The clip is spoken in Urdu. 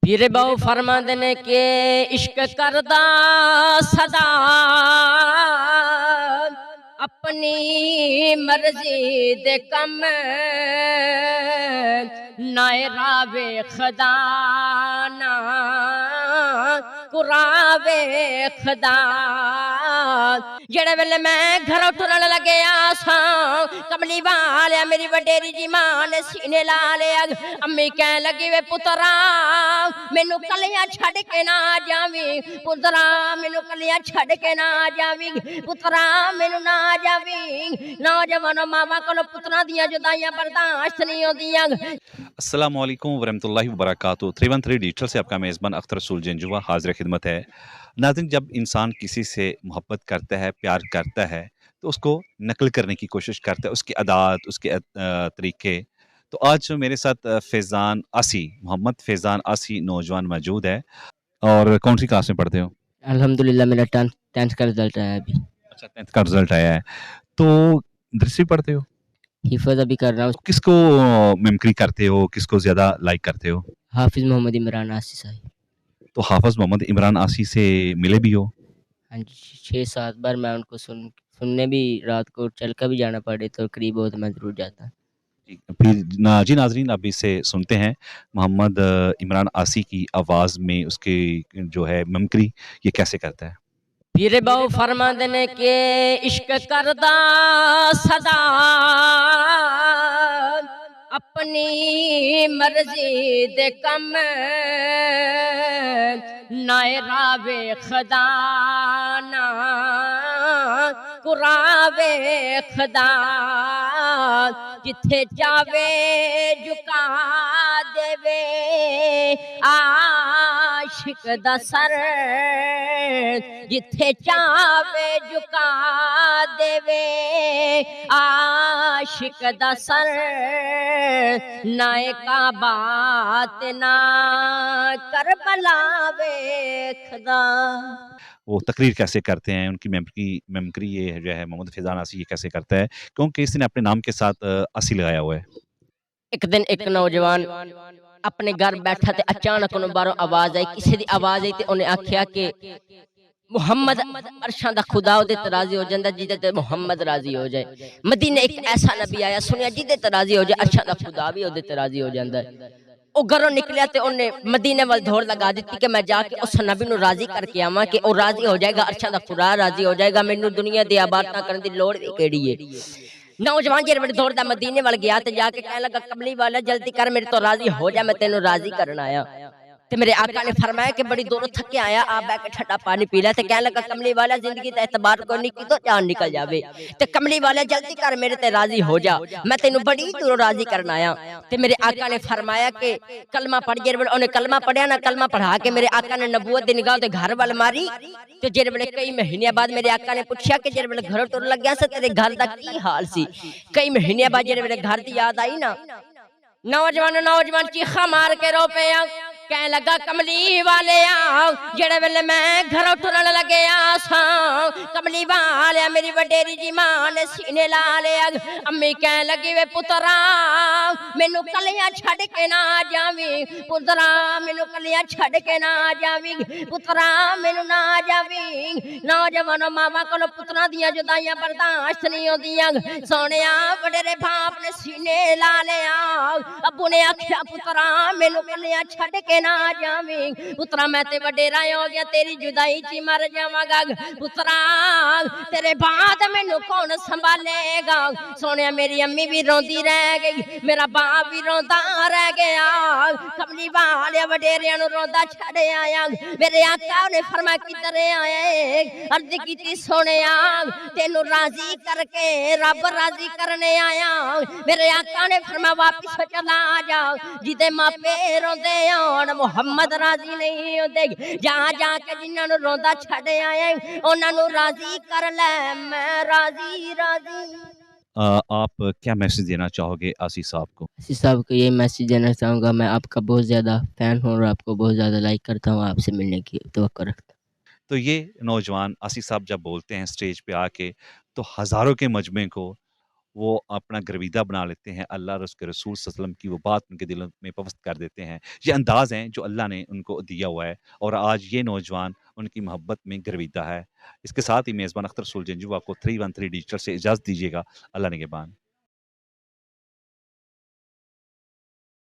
پیر باؤ فرماندے نے کہ عشق کردہ صدا اپنی مرضی دے کم نائے راوے خدا نا قراوے خدا جڑے ویلے میں گھروں ٹرن لگے آساں کملی والے میری وڈیری جی ماں نے سینے لا لیا امی کہنے لگی وے پترا مینوں کلیاں چھڑ کے نہ جاویں پترا مینوں کلیاں چھڑ کے نہ جاویں پترا مینوں نہ جاویں نوجوانوں ماواں کولوں پتراں دیاں جدائیاں برداشت نہیں ہوندیاں۔ السلام علیکم ورحمۃ اللہ وبرکاتہ 313 ڈیجیٹل سے آپ کا میزبان اختر رسول جنجوا حاضر خدمت ہے۔ ناظرین، جب انسان کسی سے محبت کرتا ہے، پیار کرتا ہے، تو اس کو نقل کرنے کی کوشش کرتا ہے، اس کی عادات، اس کے طریقے۔ تو آج میرے ساتھ فیضان آسی، محمد فیضان آسی نوجوان موجود ہے۔ اور کون سی کلاس میں پڑھتے ہو؟ الحمدللہ میرا 10th کا رزلٹ آیا ابھی۔ اچھا، 10th کا رزلٹ آیا ہے، تو درسی پڑھتے ہو؟ حفظ ابھی کر رہا ہوں۔ کس کو میمکری کرتے ہو، کس کو زیادہ لائک کرتے ہو؟ حافظ محمد عمران آسی صاحب۔ تو حافظ محمد عمران آسی سے ملے بھی ہو؟ ہاں جی، 6-7 بار میں ان کو سننے بھی رات کو چل کر بھی جانا پڑے تو قریب ہو تو میں ضرور جاتا۔ پھر جی ناظرین، اب اسے سنتے ہیں محمد عمران آسی کی آواز میں اس کی جو ہے ممکری یہ کیسے کرتا ہے۔ پیر باؤ فرماندے نے کہ عشق کردہ صدا اپنی مرضی دے کم نائے راوے خدا نا قراوے خدا جتھے جاوے جھکا دے عاشق دا سر جتھے چاوے جھکا دے عاشق دا سر نہ کعبہ تے نہ کربلا ویکھدا۔ وہ تقریر کیسے کرتے ہیں، ان کی ممکری یہ جو ہے محمد فیضان آسی یہ کیسے کرتا ہے، کیونکہ اس نے اپنے نام کے ساتھ آسی لگایا ہوا ہے۔ ایک دن ایک نوجوان اپنے گھر بیٹھا تے اچانک انہوں باہروں آواز آئی، کسی دی آواز آئی تے انہیں آکھیا کہ محمد عرشاں دا خدا او دے تے راضی ہو جاندا جی تے محمد راضی ہو جائے۔ مدینے ایک ایسا نبی آیا، سنیا جی تے راضی ہو جائے عرشاں دا خدا بھی او دے تے راضی ہو جاندا ہے۔ او گھروں نکلیا تے انہیں مدینے وال دھوڑ لگا دیتی کہ میں جا کے اس نبی نو راضی کر کے آواں کہ او راضی ہو جائے گا، عرشاں دا خدا راضی ہو جائے گا، مینوں دنیا دی عبادتاں کرن دی لوڑ وی کیڑی ہے۔ نوجوان جڑے بڑے دوڑ دا مدینے وال گیا تے جا کے کہنے لگا کملی والا جلدی کر میرے تو راضی ہو جا، میں تینوں راضی کرن آیا۔ تے میرے آقا نے فرمایا کہ بڑی دوروں تھکے آیا، آپ بیٹھ کے ٹھنڈا پانی پی لے۔ تے کہنے لگا کملی والا زندگی تے اعتبار کوئی نہیں کی تو جان نکل جاوے، تے کملی والا جلدی کر میرے تے راضی ہو جا، میں تینوں بڑی دوروں راضی کرن آیا۔ تے میرے آقا نے فرمایا کہ کلمہ پڑھ جے، انہیں کلمہ پڑھیا نا، کلمہ پڑھا کے میرے آقا نے نبوت دی نگاہ تے گھر وال ماری۔ تے جڑے بڑے کئی مہینے بعد میرے آقا نے پوچھا کہ جڑے بڑے گھر ٹر لگیا سے تیرے گھر دا کی حال سی؟ کئی مہینے بعد جڑے بڑے گھر دی یاد آئی نا، نوجوان چیخا مار کے رو پے کہنے لگا کملی والے جڑے ویلے میں گھروں ٹرن لگے آساں کملی والے میری وڈیری جی ماں نے سینے لا لیا امی کہنے لگی وے پترا مینوں کلیاں چھڑ کے نہ جاویں پترا مینوں کلیاں چھڑ کے نہ جاویں پترا مینوں نہ جاویں نوجوانوں ماواں کولوں پتراں دیاں جدائیاں برداشت نہیں ہوندیاں سونیا وڈیرے باپ نے سینے لا لیا ابو نے آکھیا پترا مینوں کلیاں چھڑ کے نہ جاویں پترا میں تے وڈیرا ہو گیا تیری جدائی چ مر جاواں گا پترا تیرے بعد مینوں کون سنبھالے گا سونیا میری امی بھی روندی رہ گئی میرا باپ بھی روندا رہ گیا کملی والے وڈیریاں نو روندا چھڑے آیا میرے آقا نے فرمایا کدھر آئے عرض کیتی سونیا تینوں راضی کر کے رب راضی کرنے آیا میرے آقا نے فرمایا واپس چلا جا جدے ماپے روندے محمد راضی نہیں ہوندے جہاں جا کے جنہاں نو روندا چھڑے آئے انہاں نو راضی کر لے میں راضی راضی۔ آپ کیا میسج دینا چاہو گے آسی صاحب کو؟ آسی صاحب کو یہ میسج دینا چاہوں گا میں آپ کا بہت زیادہ فین ہوں اور آپ کو بہت زیادہ لائک کرتا ہوں، آپ سے ملنے کی توقع رکھتا ہوں۔ تو یہ نوجوان آسی صاحب جب بولتے ہیں سٹیج پہ آ کے تو ہزاروں کے مجمع کو وہ اپنا گرویدہ بنا لیتے ہیں، اللہ اور اس کے رسول صلی اللہ علیہ وسلم کی وہ بات ان کے دلوں میں پوست کر دیتے ہیں۔ یہ انداز ہیں جو اللہ نے ان کو دیا ہوا ہے اور آج یہ نوجوان ان کی محبت میں گرویدہ ہے۔ اس کے ساتھ ہی میزبان اختر رسول جنجوعہ کو 313 ڈیجیٹل سے اجازت دیجیے گا۔ اللہ نگہبان۔